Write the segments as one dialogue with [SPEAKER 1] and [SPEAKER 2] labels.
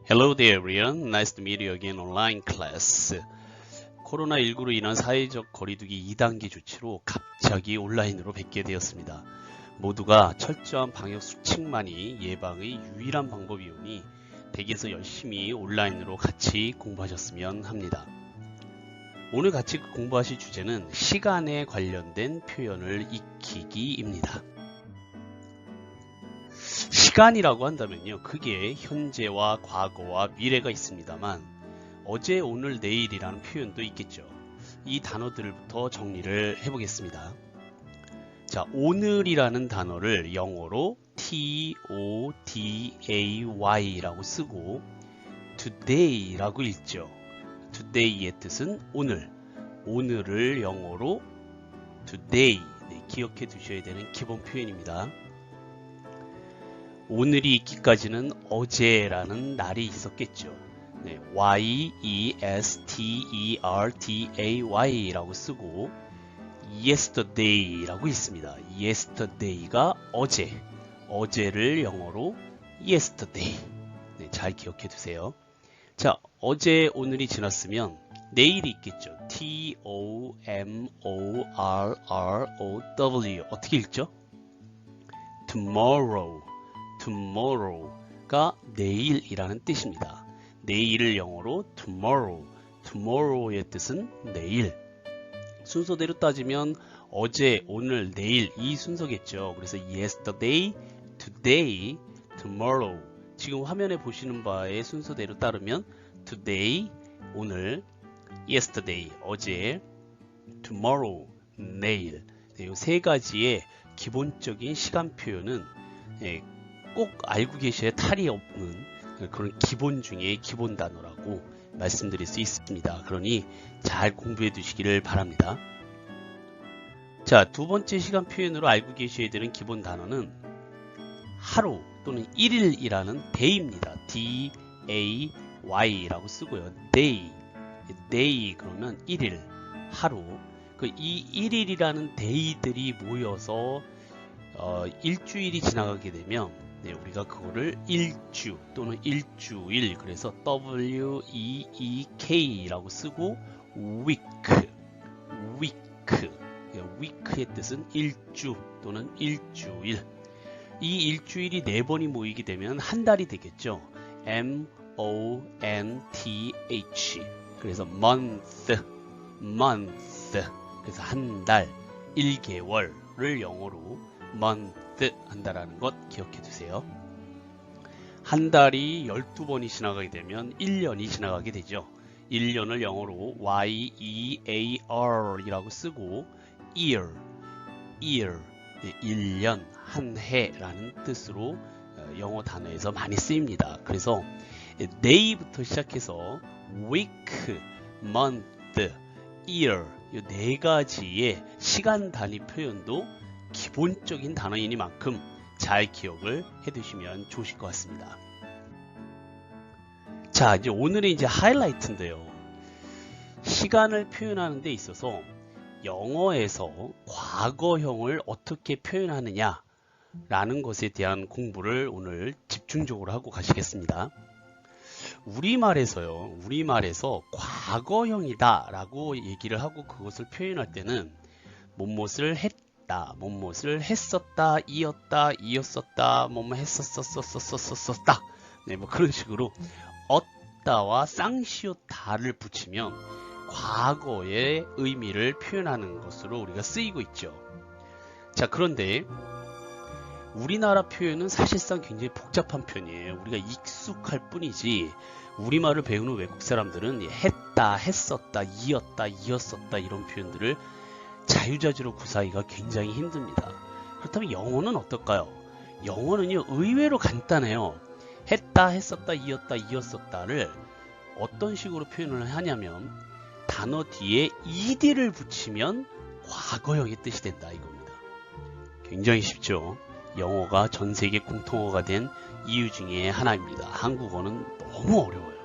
[SPEAKER 1] Hello there, everyone. Nice to meet you again online class. 코로나19로 인한 사회적 거리두기 2단계 조치로 갑자기 온라인으로 뵙게 되었습니다. 모두가 철저한 방역 수칙만이 예방의 유일한 방법이오니 댁에서 열심히 온라인으로 같이 공부하셨으면 합니다. 오늘 같이 공부하실 주제는 시간에 관련된 표현을 익히기입니다. 시간이라고 한다면요, 그게 현재와 과거와 미래가 있습니다만 어제, 오늘, 내일이라는 표현도 있겠죠. 이 단어들부터 정리를 해보겠습니다. 자, 오늘이라는 단어를 영어로 today 라고 쓰고 today 라고 읽죠. today의 뜻은 오늘, 오늘을 영어로 today, 기억해 두셔야 되는 기본 표현입니다. 오늘이 있기까지는 어제라는 날이 있었겠죠. yesterday 라고 쓰고 yesterday 라고 있습니다. yesterday가 어제, 어제를 영어로 yesterday. 잘 기억해 두세요. 자, 어제, 오늘이 지났으면 내일이 있겠죠. tomorrow. 어떻게 읽죠? tomorrow가 내일이라는 뜻입니다. 내일을 영어로 tomorrow의 뜻은 내일. 순서대로 따지면 어제, 오늘, 내일 이 순서겠죠. 그래서 yesterday, today, tomorrow. 지금 화면에 보시는 바의 순서대로 따르면 today, 오늘, yesterday, 어제, tomorrow, 내일. 이 세 가지의 기본적인 시간 표현은 꼭 알고 계셔야 탈이 없는 그런 기본 중에 기본 단어라고 말씀드릴 수 있습니다. 그러니 잘 공부해 두시기를 바랍니다. 자, 두 번째 시간 표현으로 알고 계셔야 되는 기본 단어는 하루 또는 일일이라는 day입니다. day 라고 쓰고요. day 그러면 일일, 하루. 이 일일이라는 day들이 모여서 일주일이 지나가게 되면 우리가 그거를 일주 또는 일주일, 그래서 week 라고 쓰고 week의 뜻은 일주 또는 일주일. 이 일주일이 4번이 모이게 되면 한 달이 되겠죠. month. 그래서 month. 그래서 한 달, 1개월을 영어로 month 한다라는 것 기억해 두세요. 한 달이 12번이 지나가게 되면 1년이 지나가게 되죠. 1년을 영어로 year 이라고 쓰고 year 1년, 한 해라는 뜻으로 영어 단어에서 많이 쓰입니다. 그래서 day부터 시작해서 week, month, year 이 네 가지의 시간 단위 표현도 기본적인 단어이니만큼 잘 기억을 해두시면 좋으실 것 같습니다. 자, 이제 오늘의 하이라이트인데요. 시간을 표현하는 데 있어서 영어에서 과거형을 어떻게 표현하느냐 라는 것에 대한 공부를 오늘 집중적으로 하고 가시겠습니다. 우리말에서 과거형이다 라고 얘기를 하고 그것을 표현할 때는 무엇을 했다, 무엇을 했었다, 이었었다, 뭐뭐 했었었다, 뭐 그런 식으로 얻다와 쌍시옷다를 붙이면 과거의 의미를 표현하는 것으로 우리가 쓰이고 있죠. 자, 그런데 우리나라 표현은 사실상 굉장히 복잡한 편이에요. 우리가 익숙할 뿐이지 우리말을 배우는 외국 사람들은 했다, 했었다, 이었었다 이런 표현들을 자유자재로 구사하기가 굉장히 힘듭니다. 그렇다면 영어는 어떨까요? 영어는요, 의외로 간단해요. 했다, 했었다, 이었었다를 어떤 식으로 표현을 하냐면 단어 뒤에 ed를 붙이면 과거형의 뜻이 된다 이겁니다. 굉장히 쉽죠. 영어가 전 세계 공통어가 된 이유 중에 하나입니다. 한국어는 너무 어려워요.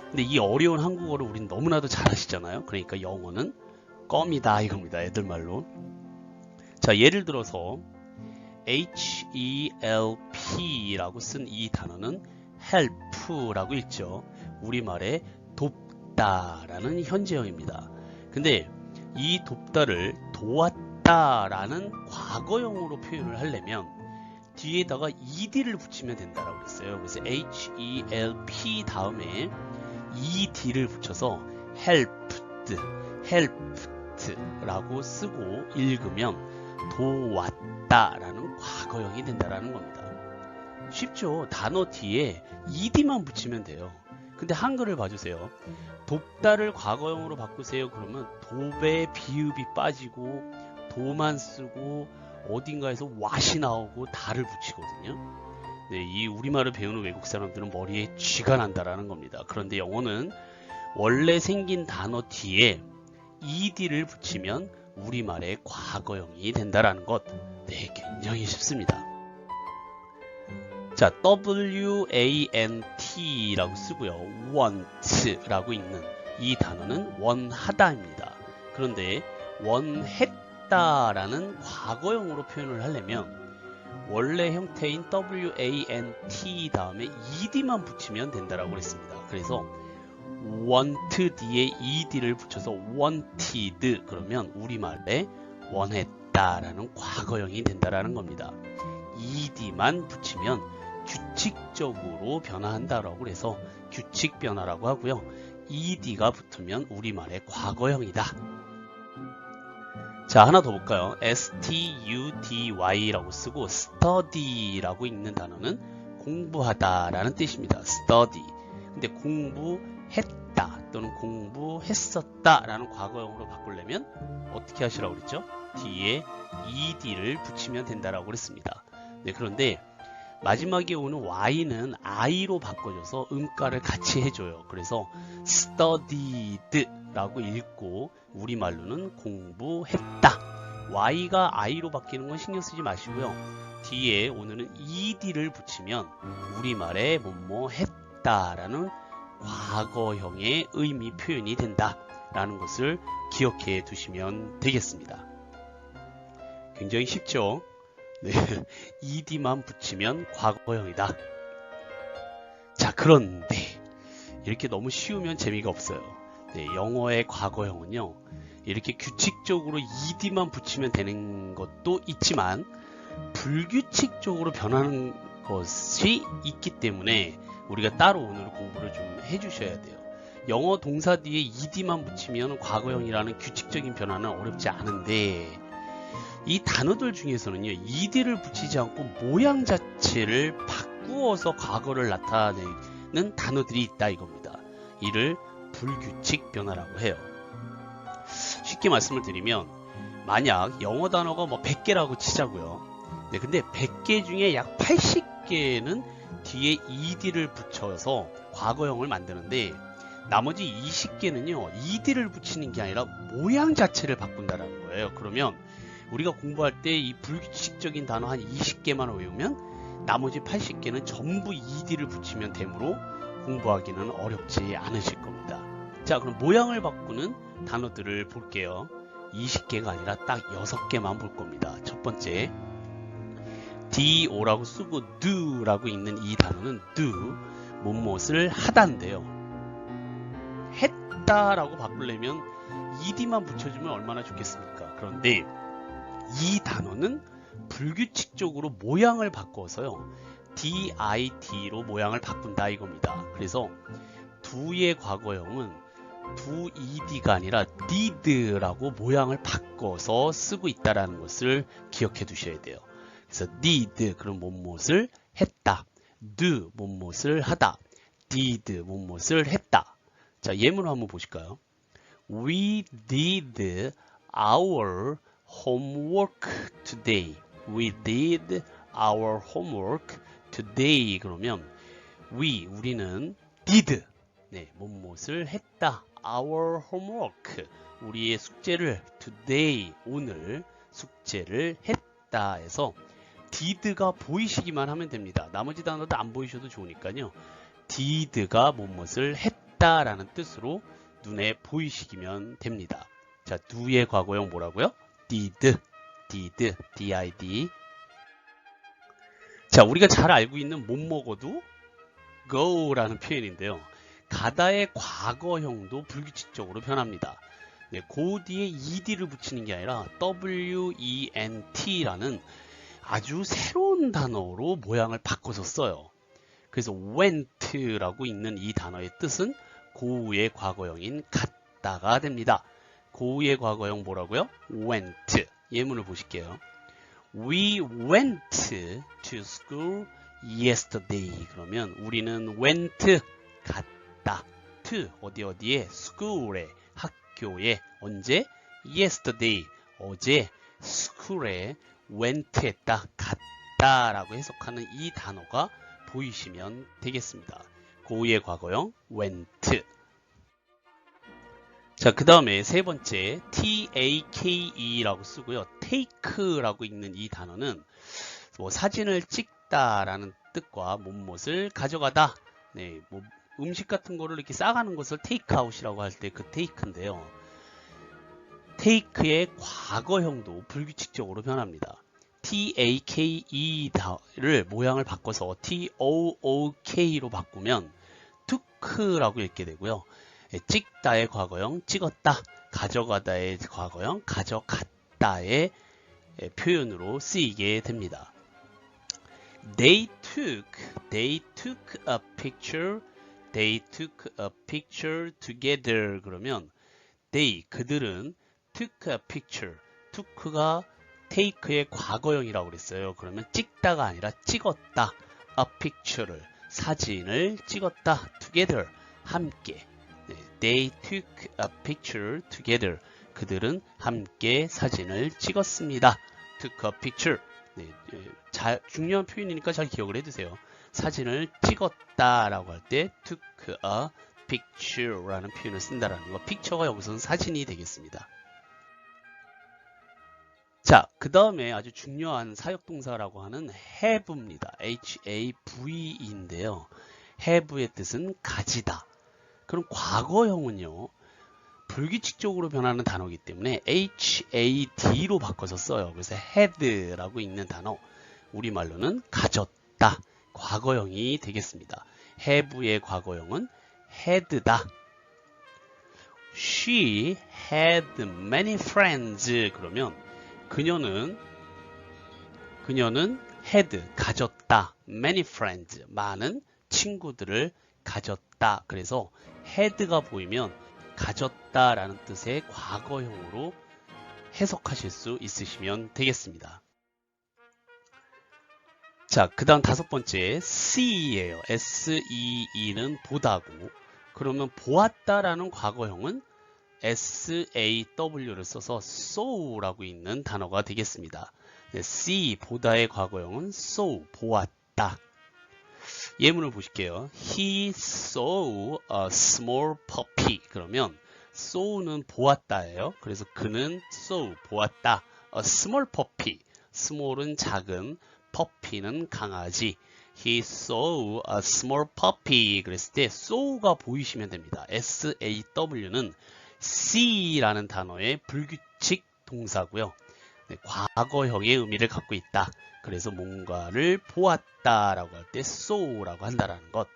[SPEAKER 1] 근데 이 어려운 한국어를 우린 너무나도 잘하시잖아요. 그러니까 영어는 껌이다 이겁니다. 애들 말로. 자, 예를 들어서 HELP라고 쓴 이 단어는 help라고 읽죠. 우리말에 돕다라는 현재형입니다. 근데 이 돕다를 도왔다라는 과거형으로 표현을 하려면 뒤에다가 ed를 붙이면 된다라고 했어요. 그래서 help 다음에 ed를 붙여서 helped라고 쓰고 읽으면 도왔다라는 과거형이 된다라는 겁니다. 쉽죠? 단어 뒤에 ed만 붙이면 돼요. 근데 한글을 봐주세요. 돕다를 과거형으로 바꾸세요. 그러면 돕에 비읍이 빠지고 도만 쓰고 어딘가에서 왓이 나오고 다를 붙이거든요. 네, 이 우리말을 배우는 외국 사람들은 머리에 쥐가 난다라는 겁니다. 그런데 영어는 원래 생긴 단어 뒤에 ed를 붙이면 우리말의 과거형이 된다라는 것. 네, 굉장히 쉽습니다. 자, WANT라고 쓰고요. want라고 읽는 이 단어는 원하다입니다. 그런데 원했다라는 과거형으로 표현을 하려면 원래 형태인 WANT 다음에 ed만 붙이면 된다라고 했습니다. 그래서 want 뒤에 ed를 붙여서 wanted 그러면 우리말에 원했다라는 과거형이 된다라는 겁니다. ed만 붙이면 규칙적으로 변화한다라고 해서 규칙 변화라고 하고요. ed가 붙으면 우리말의 과거형이다. 자, 하나 더 볼까요? study라고 쓰고 study라고 읽는 단어는 공부하다라는 뜻입니다. study. 근데 공부했다 또는 공부했었다라는 과거형으로 바꾸려면 어떻게 하시라고 그랬죠? 뒤에 ed를 붙이면 된다라고 그랬습니다. 네, 그런데 마지막에 오는 y는 i로 바꿔줘서 음가를 같이 해줘요. 그래서 studied라고 읽고 우리말로는 공부했다. y가 i로 바뀌는 건 신경 쓰지 마시고요. 뒤에 오늘은 ed를 붙이면 우리말에 뭐뭐 했다라는 과거형의 의미 표현이 된다라는 것을 기억해 두시면 되겠습니다. 굉장히 쉽죠? 네, ed만 붙이면 과거형이다. 자, 그런데 이렇게 너무 쉬우면 재미가 없어요. 네, 영어의 과거형은요, 이렇게 규칙적으로 ed만 붙이면 되는 것도 있지만 불규칙적으로 변하는 것이 있기 때문에 우리가 따로 오늘 공부를 좀 해주셔야 돼요. 영어 동사 뒤에 ed만 붙이면 과거형이라는 규칙적인 변화는 어렵지 않은데 이 단어들 중에서는요, ed를 붙이지 않고 모양 자체를 바꾸어서 과거를 나타내는 단어들이 있다 이겁니다. 이를 불규칙 변화라고 해요. 쉽게 말씀을 드리면 만약 영어 단어가 뭐 100개라고 치자고요. 네, 근데 100개 중에 약 80개는 뒤에 ed를 붙여서 과거형을 만드는데 나머지 20개는요, ed를 붙이는 게 아니라 모양 자체를 바꾼다는 거예요. 그러면 우리가 공부할 때 이 불규칙적인 단어 한 20개만 외우면 나머지 80개는 전부 ed를 붙이면 되므로 공부하기는 어렵지 않으실 겁니다. 자, 그럼 모양을 바꾸는 단어들을 볼게요. 20개가 아니라 딱 6개만 볼 겁니다. 첫 번째, do라고 쓰고 do라고 읽는 이 단어는 do, 무엇을 하다인데요. 했다라고 바꾸려면 ed만 붙여주면 얼마나 좋겠습니까? 그런데 이 단어는 불규칙적으로 모양을 바꿔서요, dit로 모양을 바꾼다 이겁니다. 그래서 do의 과거형은 do ed가 아니라 did라고 모양을 바꿔서 쓰고 있다는 것을 기억해 두셔야 돼요. 그래서 did, 그럼 무엇을 했다. do, 무엇을 하다. did, 무엇을 했다. 자, 예문을 한번 보실까요? We did our homework today. We did our homework today. 그러면 우리는 did, 네, 무엇을 했다. Our homework, 우리의 숙제를 today, 오늘 숙제를 했다 해서 did가 보이시기만 하면 됩니다. 나머지 단어도 안 보이셔도 좋으니까요. did가 무엇을 했다라는 뜻으로 눈에 보이시기면 됩니다. 자, do의 과거형 뭐라고요? did, did. 자, 우리가 잘 알고 있는 못 먹어도 go라는 표현인데요. 가다의 과거형도 불규칙적으로 변합니다. 네, go 뒤에 ed를 붙이는 게 아니라 went라는 아주 새로운 단어로 모양을 바꿔서 써요. 그래서 went라고 있는 이 단어의 뜻은 go의 과거형인 갔다가 됩니다. go의 과거형 뭐라고요? went. 예문을 보실게요. We went to school yesterday. 그러면 우리는 went 갔다 to 어디에 school에 학교에 언제? yesterday 어제 school에 went 했다 갔다 라고 해석하는 이 단어가 보이시면 되겠습니다. 고의 과거형 went. 자, 그 다음에 세 번째 take라고 쓰고요. take라고 있는 이 단어는 뭐 사진을 찍다라는 뜻과 못을 가져가다. 네, 뭐 음식 같은 거를 이렇게 싸가는 것을 테이크아웃이라고 할 때 그 테이크인데요. 테이크의 과거형도 불규칙적으로 변합니다. take를 모양을 바꿔서 took로 바꾸면 took라고 읽게 되고요. 찍다의 과거형 찍었다, 가져가다의 과거형 가져갔다의 표현으로 쓰이게 됩니다. They took a picture together. 그러면 they 그들은 took a picture. took가 take의 과거형이라고 그랬어요. 그러면 찍다가 아니라 찍었다. a picture를 사진을 찍었다. together 함께. 네, they took a picture together. 그들은 함께 사진을 찍었습니다. took a picture. 네, 중요한 표현이니까 잘 기억을 해두세요. 사진을 찍었다라고 할 때 took a picture라는 표현을 쓴다라는 거. picture가 여기서는 사진이 되겠습니다. 자, 그 다음에 아주 중요한 사역동사라고 하는 have입니다. have인데요. have의 뜻은 가지다. 그럼 과거형은요, 불규칙적으로 변하는 단어이기 때문에 had로 바꿔서 써요. 그래서 had라고 있는 단어, 우리말로는 가졌다. 과거형이 되겠습니다. have의 과거형은 had다. She had many friends. 그러면 그녀는 had 가졌다. many friends 많은 친구들을 가졌다. 그래서 had가 보이면 가졌다라는 뜻의 과거형으로 해석하실 수 있으시면 되겠습니다. 자, 그 다음 다섯 번째 see예요. see는 보다고. 그러면 보았다라는 과거형은 saw를 써서 saw라고 있는 단어가 되겠습니다. 네, see 보다의 과거형은 saw 보았다. 예문을 보실게요. He saw a small puppy. 그러면 saw는 보았다예요. 그래서 그는 saw 보았다. a small puppy. small은 작은, puppy는 강아지. He saw a small puppy. 그랬을 때 saw가 보이시면 됩니다. saw는 see라는 단어의 불규칙 동사고요. 네, 과거형의 의미를 갖고 있다. 그래서 뭔가를 보았다라고 할 때 saw라고 한다라는 것.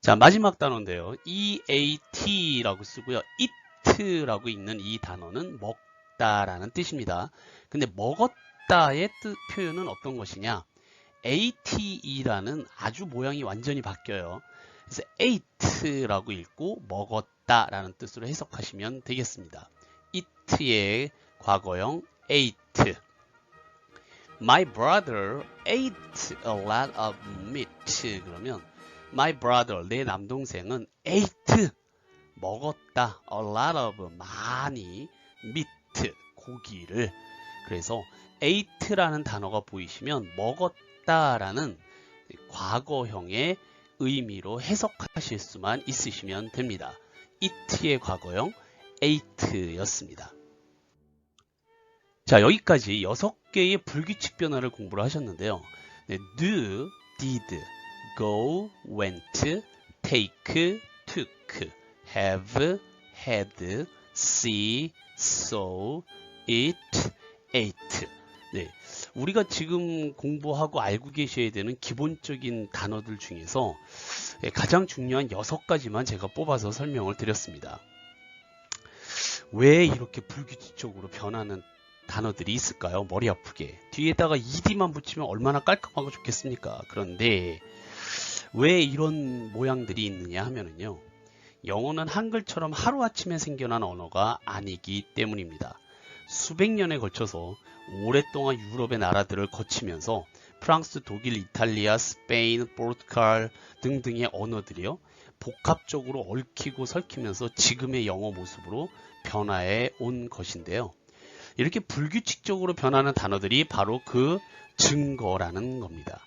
[SPEAKER 1] 자, 마지막 단어인데요. eat라고 쓰고요. eat라고 있는 이 단어는 먹다라는 뜻입니다. 근데 먹었다의 표현은 어떤 것이냐? ate라는 아주 모양이 완전히 바뀌어요. 그래서 ate라고 읽고 먹었다라는 뜻으로 해석하시면 되겠습니다. eat의 과거형 ate. My brother ate a lot of meat. 그러면 my brother, 내 남동생은 ate, 먹었다. a lot of, 많이, meat, 고기를. 그래서 ate라는 단어가 보이시면 먹었다라는 과거형의 의미로 해석하실 수만 있으시면 됩니다. eat의 과거형 ate였습니다. 자, 여기까지 6개의 불규칙 변화를 공부를 하셨는데요. 네, do, did, go, went, take, took, have, had, see, saw, eat, ate. 네, 우리가 지금 공부하고 알고 계셔야 되는 기본적인 단어들 중에서 가장 중요한 6가지만 제가 뽑아서 설명을 드렸습니다. 왜 이렇게 불규칙적으로 변하는 단어들이 있을까요? 머리 아프게. 뒤에다가 ed만 붙이면 얼마나 깔끔하고 좋겠습니까? 그런데 왜 이런 모양들이 있느냐 하면은요, 영어는 한글처럼 하루아침에 생겨난 언어가 아니기 때문입니다. 수백 년에 걸쳐서 오랫동안 유럽의 나라들을 거치면서 프랑스, 독일, 이탈리아, 스페인, 포르투갈 등등의 언어들이요, 복합적으로 얽히고 설키면서 지금의 영어 모습으로 변화해 온 것인데요. 이렇게 불규칙적으로 변하는 단어들이 바로 그 증거라는 겁니다.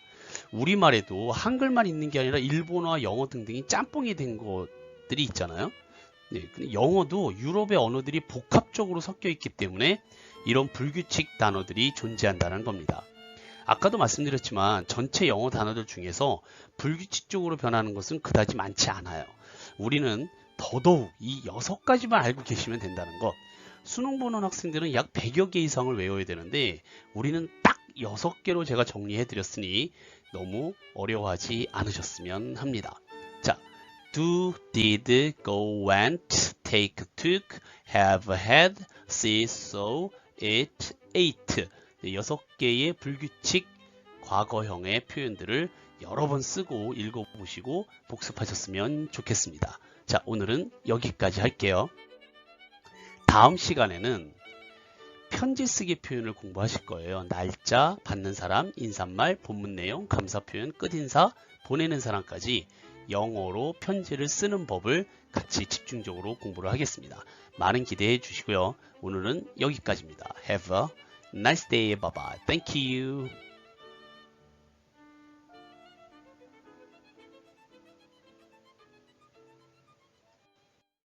[SPEAKER 1] 우리말에도 한글만 있는 게 아니라 일본어와 영어 등등이 짬뽕이 된 것들이 있잖아요. 네, 영어도 유럽의 언어들이 복합적으로 섞여 있기 때문에 이런 불규칙 단어들이 존재한다는 겁니다. 아까도 말씀드렸지만 전체 영어 단어들 중에서 불규칙적으로 변하는 것은 그다지 많지 않아요. 우리는 더더욱 이 6가지만 알고 계시면 된다는 것. 수능 보는 학생들은 약 100여 개 이상을 외워야 되는데 우리는 딱 6개로 제가 정리해 드렸으니 너무 어려워하지 않으셨으면 합니다. 자, do, did, go, went, take, took, have, had, see, saw, eat, ate. 6개의 불규칙 과거형의 표현들을 여러 번 쓰고 읽어보시고 복습하셨으면 좋겠습니다. 자, 오늘은 여기까지 할게요. 다음 시간에는 편지 쓰기 표현을 공부하실 거예요. 날짜, 받는 사람, 인사말, 본문 내용, 감사 표현, 끝인사, 보내는 사람까지 영어로 편지를 쓰는 법을 같이 집중적으로 공부를 하겠습니다. 많은 기대해 주시고요. 오늘은 여기까지입니다. Have a nice day. Bye bye. Thank you.